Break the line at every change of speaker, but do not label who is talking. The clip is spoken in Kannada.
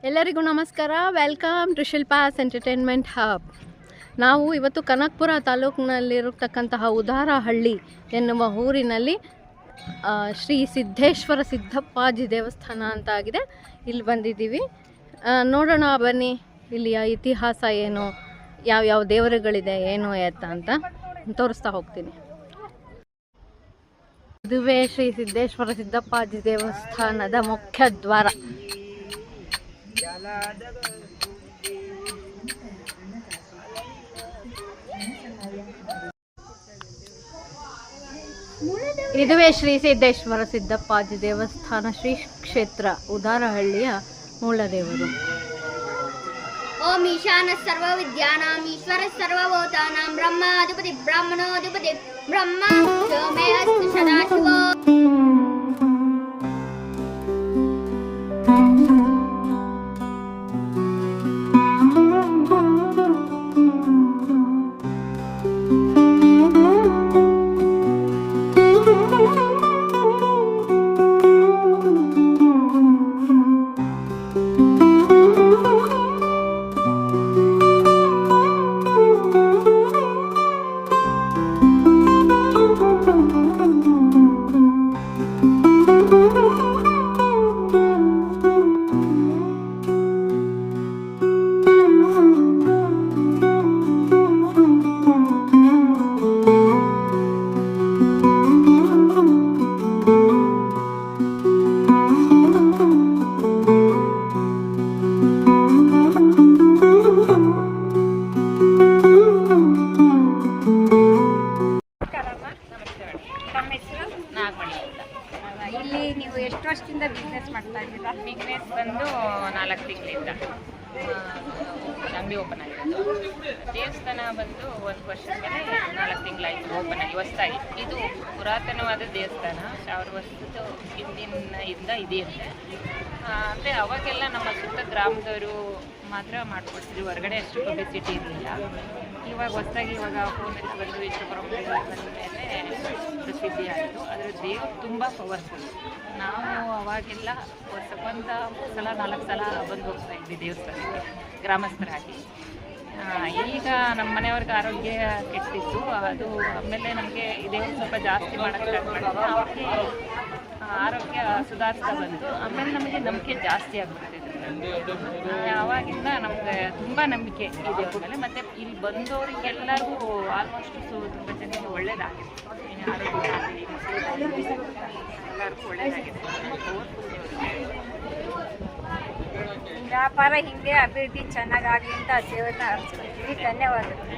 ಎಲ್ಲರಿಗೂ ನಮಸ್ಕಾರ. Welcome to Shilpa's entertainment hub. ನಾವು ಇವತ್ತು ಕನಕಪುರ ತಾಲೂಕಿನಲ್ಲಿರತಕ್ಕಂತಹ ಉದಾರಹಳ್ಳಿ ಎನ್ನುವ ಊರಿನಲ್ಲಿ ಶ್ರೀ ಸಿದ್ದೇಶ್ವರ ಸಿದ್ದಪ್ಪಾಜಿ ದೇವಸ್ಥಾನ ಅಂತ ಆಗಿದೆ. ಇಲ್ಲಿ ಬಂದಿದ್ದೀವಿ. ನೋಡೋಣ ಬನ್ನಿ, ಇಲ್ಲಿಯ ಇತಿಹಾಸ ಏನು, ಯಾವ್ಯಾವ ದೇವರುಗಳಿದೆ, ಏನು ಎತ್ತ ಅಂತ ತೋರಿಸ್ತಾ ಹೋಗ್ತೀನಿ. ಇದುವೇ ಶ್ರೀ ಸಿದ್ದೇಶ್ವರ ಸಿದ್ದಪ್ಪಾಜಿ ದೇವಸ್ಥಾನದ ಮುಖ್ಯ ದ್ವಾರ. ಇದುವೇ ಶ್ರೀ ಸಿದ್ದೇಶ್ವರ ಸಿದ್ದಪ್ಪಾಜಿ ದೇವಸ್ಥಾನ, ಶ್ರೀ ಕ್ಷೇತ್ರ ಉದಾರಹಳ್ಳಿಯ ಮೂಲ ದೇವರು.
ಓಂ ಈಶಾನ ಸರ್ವ ವಿದ್ಯಾನಾಂ ಈಶ್ವರ ಸರ್ವಭೂತಾನಾಂ ಬ್ರಹ್ಮಾಧಿಪತಿ ಬ್ರಾಹ್ಮಣೋಧಿಪತಿ ಬ್ರಹ್ಮ ಸೋಮೇ ಅಸ್ತು ಸದಾಶಿವೋ.
ಇಲ್ಲಿ ನೀವು ಎಷ್ಟು ವರ್ಷದಿಂದ ಬಿಸ್ನೆಸ್ ಮಾಡ್ತಾ ಇದ್ದೀರಾ?
ಬಿಸ್ನೆಸ್ ಬಂದು 4 ತಿಂಗಳಿಂದ ಅಂಗಡಿ ಓಪನ್ ಆಗಿರೋದು. ದೇವಸ್ಥಾನ ಬಂದು 1 ವರ್ಷದ ಮೇಲೆ 4 ತಿಂಗಳಾಯಿತು ಓಪನ್ ಆಗಿ ಹೊಸದಾಗಿ. ಇದು ಪುರಾತನವಾದ ದೇವಸ್ಥಾನ, 1000 ವರ್ಷದ ಹಿಂದಿನಿಂದ ಇದೆಯಂತೆ. ಅಂದರೆ ಅವಾಗೆಲ್ಲ ನಮ್ಮ ಸುತ್ತ ಗ್ರಾಮದವರು ಮಾತ್ರ ಮಾಡ್ಕೊಡ್ತಿದ್ವಿ, ಹೊರಗಡೆ ಅಷ್ಟು ಪಬ್ಲಿಸಿಟಿ ಇರಲಿಲ್ಲ. ಇವಾಗ ಹೊಸದಾಗಿ ಫೋನಲ್ಲಿ ಬಂದು ವಿಶ್ವಕರ್ಮ ಬಂದ ಮೇಲೆ ಪ್ರಸಿದ್ಧಿ ಆಯಿತು. ಅದರ ದೇವರು ತುಂಬ ಪವರ್ಫುಲ್. ನಾವು ಅವಾಗೆಲ್ಲ ವರ್ಷಕ್ಕೊಂದು 3 ಸಲ 4 ಸಲ ಬಂದು ಹೋಗ್ತಾ ಇದ್ವಿ ದೇವಸ್ಥಾನಕ್ಕೆ ಗ್ರಾಮಸ್ಥರಾಗಿ. ಈಗ ನಮ್ಮ ಮನೆಯವ್ರಿಗೆ ಆರೋಗ್ಯ ಕೆಟ್ಟಿತ್ತು, ಅದು ಆಮೇಲೆ ನಮಗೆ ದೇವರು ಸ್ವಲ್ಪ ಜಾಸ್ತಿ ಮಾಡೋಕ್ಕೆ ಸ್ಟಾರ್ಟ್ ಮಾಡಿದ್ರು. ಅವ್ರಿಗೆ ಆರೋಗ್ಯ ಸುಧಾರಿಸ್ತಾ ಬಂತು. ಆಮೇಲೆ ನಮಗೆ ನಂಬಿಕೆ ಜಾಸ್ತಿ ಆಗಿಬಿಡ್ತಿದ್ರು. ಆವಾಗಿಂದ ನಮಗೆ ತುಂಬ ನಂಬಿಕೆ ಇದೆ ಅವ್ರ ಮೇಲೆ. ಮತ್ತು ಇಲ್ಲಿ ಬಂದವರಿಗೆಲ್ಲರಿಗೂ ಆಲ್ಮೋಸ್ಟ್ ತುಂಬ ಜನಕ್ಕೆ ಒಳ್ಳೆಯದಾಗಿದೆ. ಆರೋಗ್ಯ ಆಗಲಿ, ಎಲ್ಲರಿಗೂ ಒಳ್ಳೆಯದಾಗಿದೆ.
ವ್ಯಾಪಾರ ಹಿಂಗೆ ಅಭಿವೃದ್ಧಿ ಚೆನ್ನಾಗಾಗಲಿ ಅಂತ ಸೇವೆನ ಹರಿಸ್ಕೊಳ್ತೀವಿ. ಧನ್ಯವಾದಗಳು.